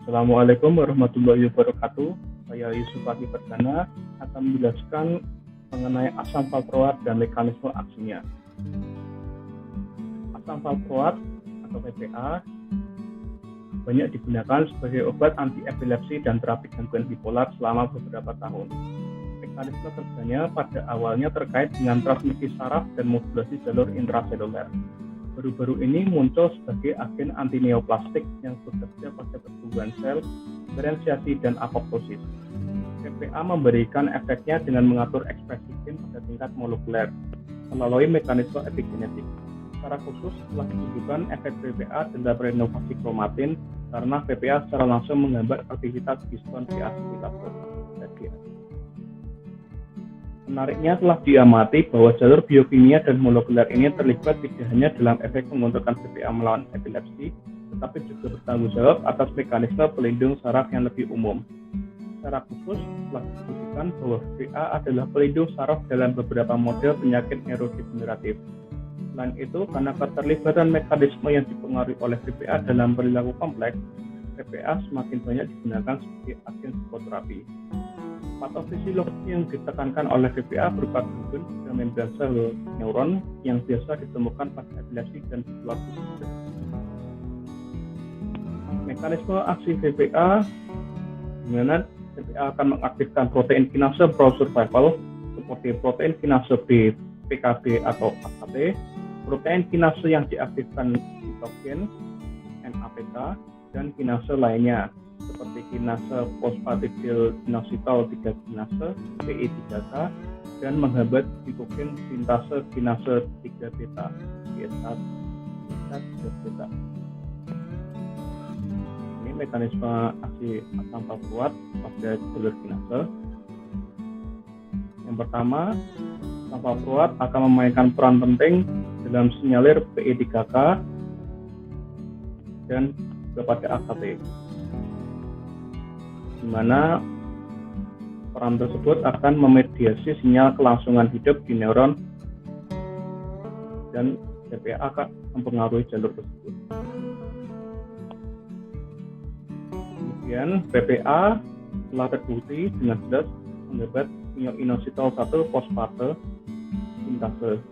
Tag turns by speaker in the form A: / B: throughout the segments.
A: Assalamualaikum warahmatullahi wabarakatuh. Saya Yusuf Adi Perdana akan menjelaskan mengenai asam valproat dan mekanisme aksinya. Asam valproat atau VPA banyak digunakan sebagai obat anti-epilepsi dan terapi gangguan bipolar selama beberapa tahun. Mekanisme kerjanya pada awalnya terkait dengan transmisi saraf dan modulasi jalur intraseluler. Baru-baru ini muncul sebagai agen antineoplastik yang bekerja pada pertumbuhan sel, diferensiasi, dan apoptosis. VPA memberikan efeknya dengan mengatur ekspresi gen pada tingkat molekuler melalui mekanisme epigenetik. Secara khusus telah ditunjukkan efek VPA dalam renovasi kromatin karena VPA secara langsung menghambat aktivitas histon deacetilator. Menariknya telah diamati bahwa jalur biokimia dan molekuler ini terlibat tidak hanya dalam efek menguntungkan VPA melawan epilepsi, tetapi juga bertanggung jawab atas mekanisme pelindung saraf yang lebih umum. Secara khusus telah disebutkan bahwa VPA adalah pelindung saraf dalam beberapa model penyakit neurodegeneratif. Selain itu, karena keterlibatan mekanisme yang dipengaruhi oleh VPA dalam perilaku kompleks, VPA semakin banyak digunakan sebagai agen psikoterapi. Patofisiologi yang ditekankan oleh VPA berupa gangguan pada membran sel neuron yang biasa ditemukan pada epilepsi dan bipolar disorder. Mekanisme aksi VPA, di mana VPA akan mengaktifkan protein kinase pro-survival seperti protein kinase B, PKB atau AKT, protein kinase yang diaktifkan sitokin, MAPK, dan kinase lainnya seperti kinase fosfatidil inositol 3 kinase PI3K dan menghambat sitokin sintase kinase 3 beta PSA 3 beta. Ini mekanisme aksi asam valproat pada jalur kinase. Yang pertama, asam valproat akan memainkan peran penting dalam sinyalir PI3K dan kepada AKT, di mana peran tersebut akan memediasi sinyal kelangsungan hidup di neuron dan VPA akan mempengaruhi jalur tersebut. Kemudian VPA telah terbukti dengan jelas menghambat inositol 1 fosfate sintase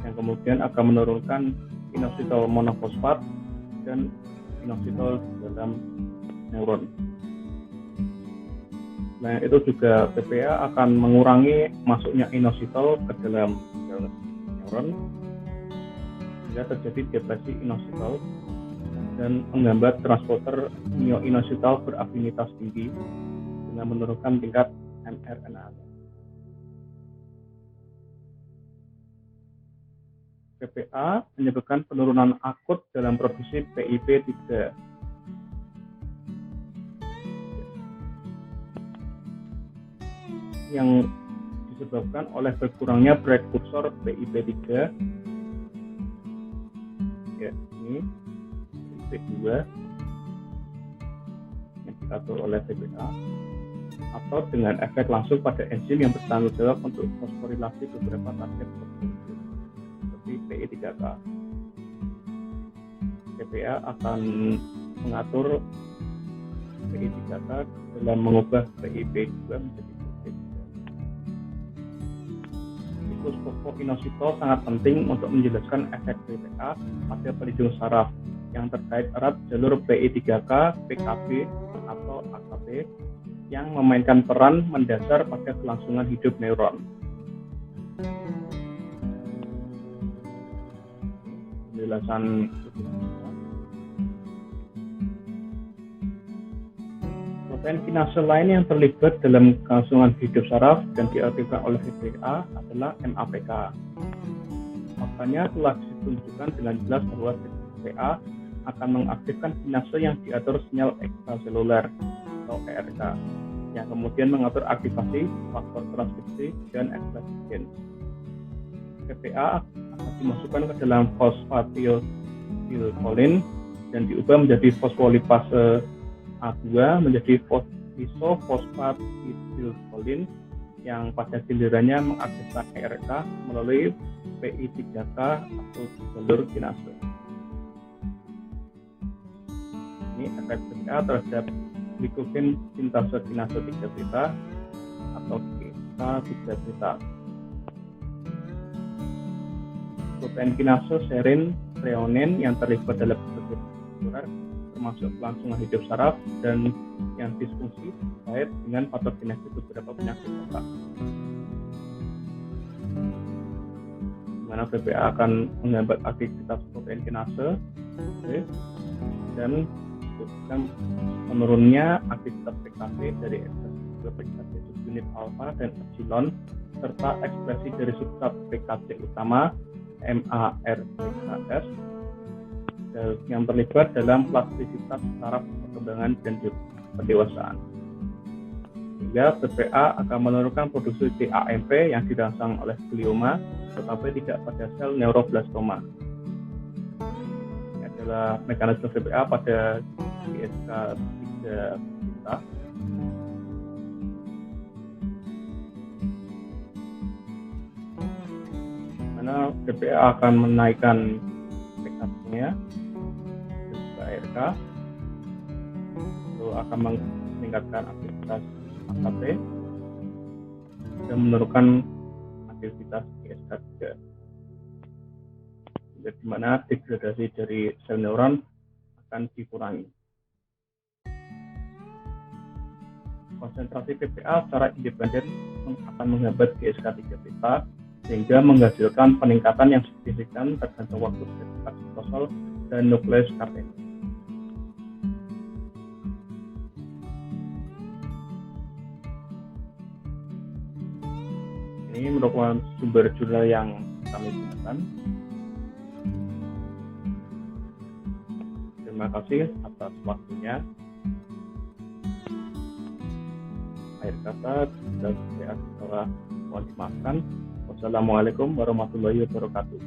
A: yang kemudian akan menurunkan inositol monofosfat dan inositol dalam neuron. Nah, itu juga VPA akan mengurangi masuknya inositol ke dalam neuron sehingga terjadi depresi inositol dan menghambat transporter inositol berafinitas tinggi dengan menurunkan tingkat mRNA. VPA menyebabkan penurunan akut dalam produksi PIP3. Yang disebabkan oleh berkurangnya prekursor PIP3. Ya, ini PIP2 yang diatur oleh VPA atau dengan efek langsung pada enzim yang bertanggung jawab untuk fosforilasi beberapa target tertentu. PI3K. VPA akan mengatur PI3K dalam mengubah PIP2 menjadi PIP3. Siklus fosfoinositol sangat penting untuk menjelaskan efek VPA pada pelindung saraf yang terkait erat jalur PI3K, PKB atau AKT yang memainkan peran mendasar pada kelangsungan hidup neuron. Penjelasan protein kinase lain yang terlibat dalam kelangsungan hidup saraf dan diaktifkan oleh VPA adalah MAPK. Faktanya telah ditunjukkan dengan jelas bahwa VPA akan mengaktifkan kinase yang diatur sinyal ekstraseluler atau ERK yang kemudian mengatur aktivasi faktor transkripsi dan ekspresi gen. VPA akan dimasukkan ke dalam fosfatidilkolin dan diubah menjadi fosfolipase A2 menjadi isofosfatidilkolin yang pada gilirannya mengaktifkan ERK melalui PI3K atau jalur kinase. Ini efek BPA terhadap glikogen sintase kinase 3 beta atau GSK 3 beta. Protein kinase serin treonin yang terlibat dalam berbagai struktural termasuk kelangsungan hidup saraf dan yang disfungsi terkait dengan patogenesis beberapa penyakit otak. Di mana BPA akan menghambat aktivitas protein kinase dan menurunnya aktivitas PKC dari ekspresi PKC subunit alfa dan epsilon serta ekspresi dari substrat PKC utama MARPKS yang terlibat dalam plastisitas saraf perkembangan dan pendewasaan. Sehingga BPA akan menurunkan produksi DAMP yang dirangsang oleh glioma tetapi tidak pada sel neuroblastoma. Ini adalah mekanisme BPA pada GSK 3 beta. Mana BPA akan menaikkan PKC-nya ke ARK, lalu akan meningkatkan aktivitas AKT dan menurunkan aktivitas GSK3, di mana degradasi dari sel neuron akan dikurangi. Konsentrasi PPA secara independen akan menghambat GSK3 beta sehingga menghasilkan peningkatan yang signifikan tergantung waktu sitosol dan nukleus karteni. Ini merupakan sumber jurnal yang kami gunakan. Terima kasih atas waktunya. Akhir kata dan saya telah mohon dimaafkan. Wassalamualaikum warahmatullahi wabarakatuh.